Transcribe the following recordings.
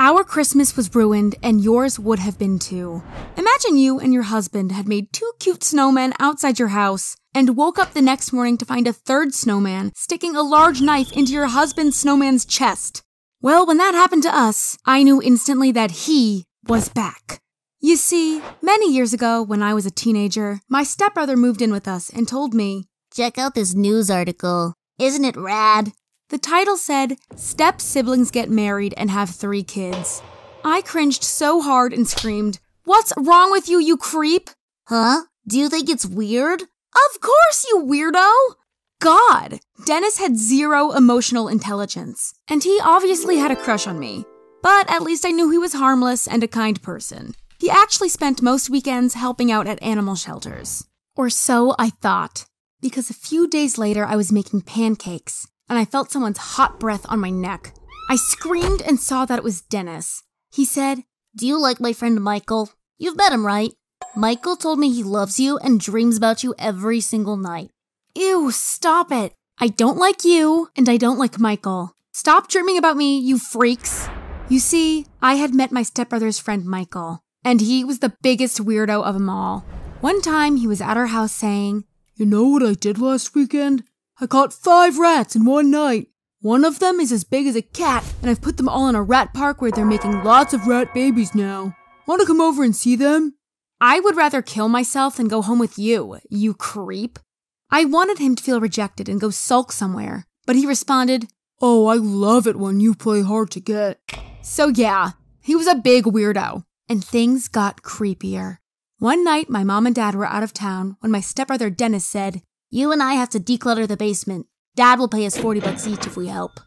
Our Christmas was ruined, and yours would have been too. Imagine you and your husband had made 2 cute snowmen outside your house, and woke up the next morning to find a 3rd snowman sticking a large knife into your husband's snowman's chest. Well, when that happened to us, I knew instantly that he was back. You see, many years ago, when I was a teenager, my stepbrother moved in with us and told me, "Check out this news article. Isn't it rad?" The title said, "Step siblings get married and have 3 kids." I cringed so hard and screamed, "What's wrong with you, you creep?" Huh? Do you think it's weird? Of course, you weirdo! God, Dennis had 0 emotional intelligence, and he obviously had a crush on me. But at least I knew he was harmless and a kind person. He actually spent most weekends helping out at animal shelters. Or so I thought, because a few days later I was making pancakes, and I felt someone's hot breath on my neck. I screamed and saw that it was Dennis. He said, "Do you like my friend Michael? You've met him, right? Michael told me he loves you and dreams about you every single night." "Ew, stop it. I don't like you, and I don't like Michael. Stop dreaming about me, you freaks." You see, I had met my stepbrother's friend Michael, and he was the biggest weirdo of them all. One time he was at our house saying, "You know what I did last weekend? I caught 5 rats in one night. One of them is as big as a cat, and I've put them all in a rat park where they're making lots of rat babies now. Want to come over and see them?" I would rather kill myself than go home with you, you creep. I wanted him to feel rejected and go sulk somewhere, but he responded, "Oh, I love it when you play hard to get." So yeah, he was a big weirdo, and things got creepier. One night, my mom and dad were out of town when my stepbrother Dennis said, "You and I have to declutter the basement. Dad will pay us $40 each if we help."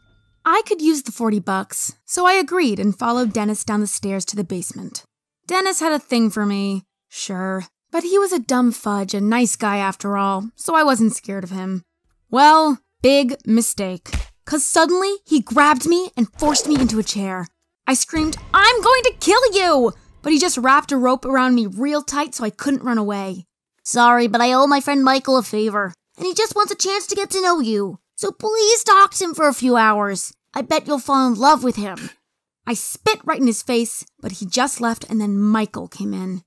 I could use the $40, so I agreed and followed Dennis down the stairs to the basement. Dennis had a thing for me, sure, but he was a dumb fudge, a nice guy after all, so I wasn't scared of him. Well, big mistake, 'cause suddenly he grabbed me and forced me into a chair. I screamed, "I'm going to kill you!" But he just wrapped a rope around me real tight so I couldn't run away. "Sorry, but I owe my friend Michael a favor, and he just wants a chance to get to know you. So please talk to him for a few hours. I bet you'll fall in love with him." I spit right in his face, but he just left and then Michael came in.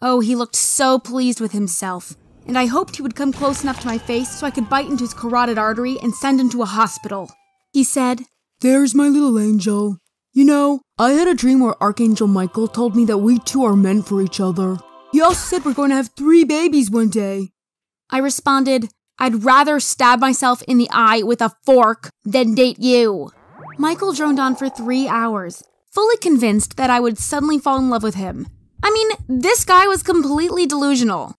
Oh, he looked so pleased with himself, and I hoped he would come close enough to my face so I could bite into his carotid artery and send him to a hospital. He said, "There's my little angel. You know, I had a dream where Archangel Michael told me that we 2 are meant for each other. He also said we're going to have 3 babies one day." I responded, "I'd rather stab myself in the eye with a fork than date you." Michael droned on for 3 hours, fully convinced that I would suddenly fall in love with him. I mean, this guy was completely delusional.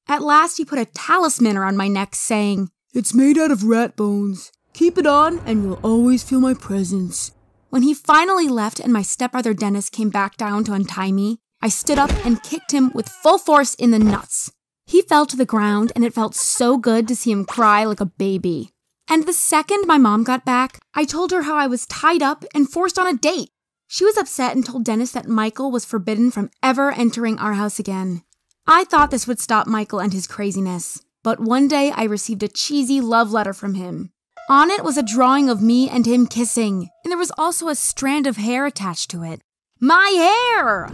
At last, he put a talisman around my neck, saying, "It's made out of rat bones. Keep it on, and you'll always feel my presence." When he finally left and my stepbrother Dennis came back down to untie me, I stood up and kicked him with full force in the nuts. He fell to the ground, and it felt so good to see him cry like a baby. And the second my mom got back, I told her how I was tied up and forced on a date. She was upset and told Dennis that Michael was forbidden from ever entering our house again. I thought this would stop Michael and his craziness, but one day I received a cheesy love letter from him. On it was a drawing of me and him kissing, and there was also a strand of hair attached to it. My hair!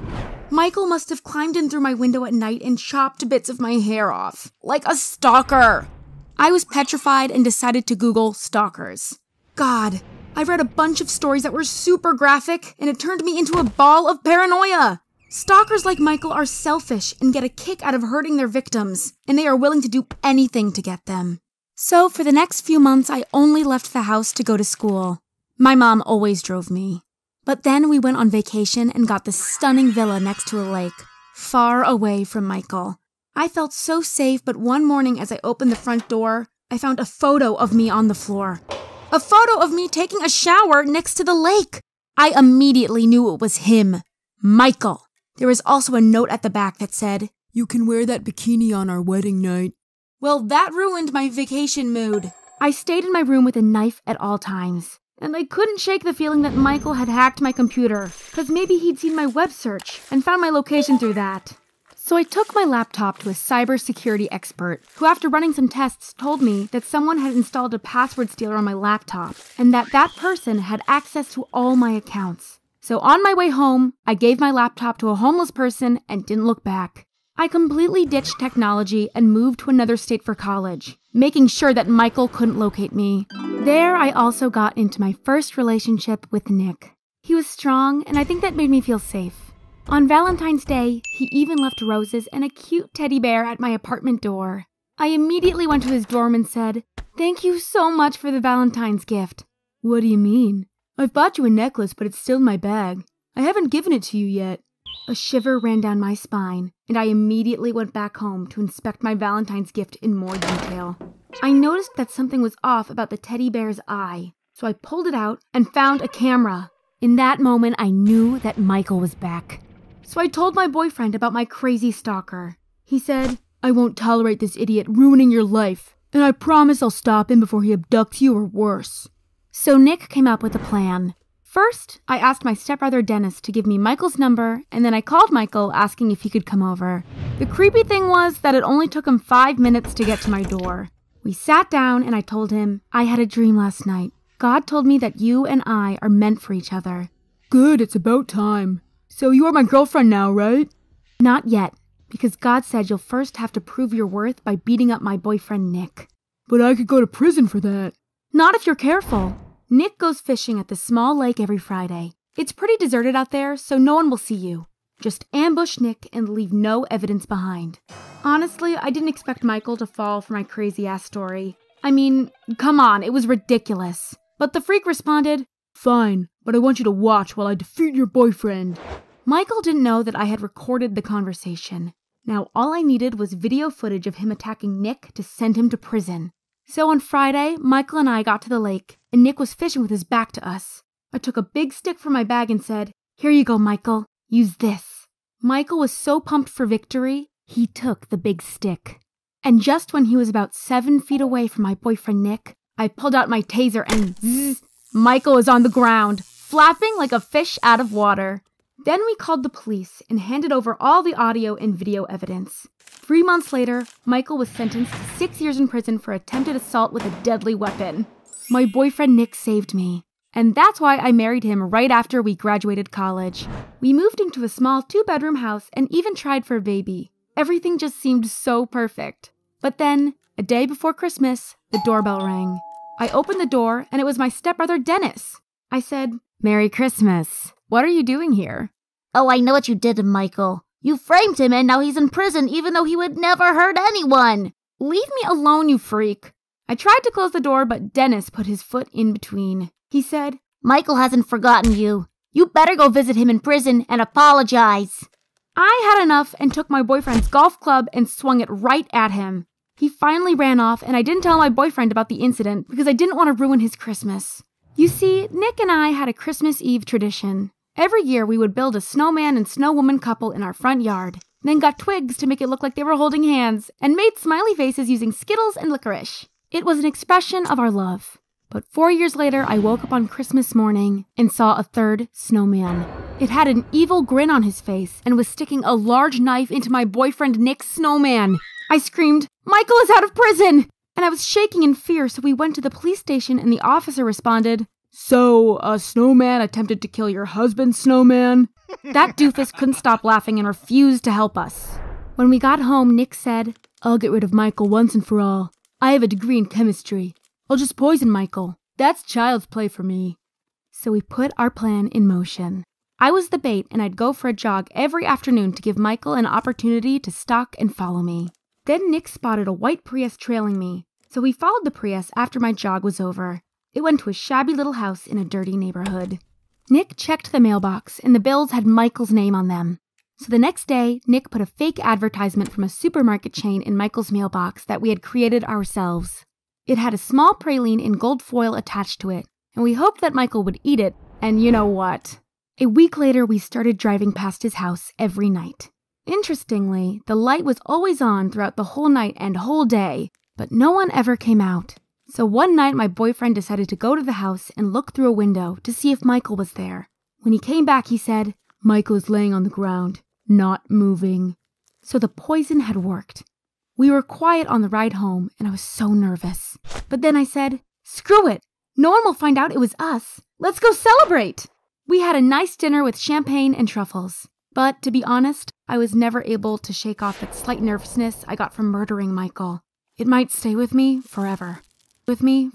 Michael must have climbed in through my window at night and chopped bits of my hair off, like a stalker. I was petrified and decided to Google stalkers. God, I read a bunch of stories that were super graphic, and it turned me into a ball of paranoia. Stalkers like Michael are selfish and get a kick out of hurting their victims, and they are willing to do anything to get them. So for the next few months, I only left the house to go to school. My mom always drove me. But then we went on vacation and got this stunning villa next to a lake, far away from Michael. I felt so safe, but one morning as I opened the front door, I found a photo of me on the floor. A photo of me taking a shower next to the lake. I immediately knew it was him, Michael. There was also a note at the back that said, "You can wear that bikini on our wedding night." Well, that ruined my vacation mood. I stayed in my room with a knife at all times. And I couldn't shake the feeling that Michael had hacked my computer, because maybe he'd seen my web search and found my location through that. So I took my laptop to a cybersecurity expert, who after running some tests told me that someone had installed a password stealer on my laptop, and that that person had access to all my accounts. So on my way home, I gave my laptop to a homeless person and didn't look back. I completely ditched technology and moved to another state for college, making sure that Michael couldn't locate me. There, I also got into my first relationship with Nick. He was strong, and I think that made me feel safe. On Valentine's Day, he even left roses and a cute teddy bear at my apartment door. I immediately went to his dorm and said, "Thank you so much for the Valentine's gift." "What do you mean? I've bought you a necklace, but it's still in my bag. I haven't given it to you yet." A shiver ran down my spine, and I immediately went back home to inspect my Valentine's gift in more detail. I noticed that something was off about the teddy bear's eye, so I pulled it out and found a camera. In that moment, I knew that Michael was back. So I told my boyfriend about my crazy stalker. He said, "I won't tolerate this idiot ruining your life, and I promise I'll stop him before he abducts you or worse." So Nick came up with a plan. First, I asked my stepbrother Dennis to give me Michael's number, and then I called Michael asking if he could come over. The creepy thing was that it only took him 5 minutes to get to my door. We sat down and I told him, "I had a dream last night. God told me that you and I are meant for each other." "Good, it's about time. So you are my girlfriend now, right?" "Not yet, because God said you'll first have to prove your worth by beating up my boyfriend Nick." "But I could go to prison for that." "Not if you're careful. Nick goes fishing at the small lake every Friday. It's pretty deserted out there, so no one will see you. Just ambush Nick and leave no evidence behind." Honestly, I didn't expect Michael to fall for my crazy-ass story. I mean, come on, it was ridiculous. But the freak responded, "Fine, but I want you to watch while I defeat your boyfriend." Michael didn't know that I had recorded the conversation. Now all I needed was video footage of him attacking Nick to send him to prison. So on Friday, Michael and I got to the lake, and Nick was fishing with his back to us. I took a big stick from my bag and said, "Here you go, Michael. Use this." Michael was so pumped for victory, he took the big stick. And just when he was about 7 feet away from my boyfriend Nick, I pulled out my taser and zzz, Michael was on the ground, flapping like a fish out of water. Then we called the police and handed over all the audio and video evidence. 3 months later, Michael was sentenced to 6 years in prison for attempted assault with a deadly weapon. My boyfriend Nick saved me, and that's why I married him right after we graduated college. We moved into a small 2-bedroom house and even tried for a baby. Everything just seemed so perfect. But then, a day before Christmas, the doorbell rang. I opened the door, and it was my stepbrother Dennis. I said, "Merry Christmas. What are you doing here?" "Oh, I know what you did to Michael. You framed him and now he's in prison even though he would never hurt anyone." "Leave me alone, you freak." I tried to close the door, but Dennis put his foot in between. He said, "Michael hasn't forgotten you. You better go visit him in prison and apologize." I had enough and took my boyfriend's golf club and swung it right at him. He finally ran off, and I didn't tell my boyfriend about the incident because I didn't want to ruin his Christmas. You see, Nick and I had a Christmas Eve tradition. Every year, we would build a snowman and snowwoman couple in our front yard, then got twigs to make it look like they were holding hands, and made smiley faces using Skittles and licorice. It was an expression of our love. But 4 years later, I woke up on Christmas morning and saw a third snowman. It had an evil grin on his face and was sticking a large knife into my boyfriend Nick's snowman. I screamed, "Michael is out of prison!" And I was shaking in fear, so we went to the police station and the officer responded, "So, a snowman attempted to kill your husband's snowman?" That doofus couldn't stop laughing and refused to help us. When we got home, Nick said, "I'll get rid of Michael once and for all. I have a degree in chemistry. I'll just poison Michael. That's child's play for me." So we put our plan in motion. I was the bait, and I'd go for a jog every afternoon to give Michael an opportunity to stalk and follow me. Then Nick spotted a white Prius trailing me, so we followed the Prius after my jog was over. It went to a shabby little house in a dirty neighborhood. Nick checked the mailbox, and the bills had Michael's name on them. So the next day, Nick put a fake advertisement from a supermarket chain in Michael's mailbox that we had created ourselves. It had a small praline in gold foil attached to it, and we hoped that Michael would eat it, and you know what. A week later, we started driving past his house every night. Interestingly, the light was always on throughout the whole night and whole day, but no one ever came out. So one night, my boyfriend decided to go to the house and look through a window to see if Michael was there. When he came back, he said, "Michael is laying on the ground, not moving." So the poison had worked. We were quiet on the ride home, and I was so nervous. But then I said, "Screw it. No one will find out it was us. Let's go celebrate." We had a nice dinner with champagne and truffles. But to be honest, I was never able to shake off that slight nervousness I got from murdering Michael. It might stay with me forever. With me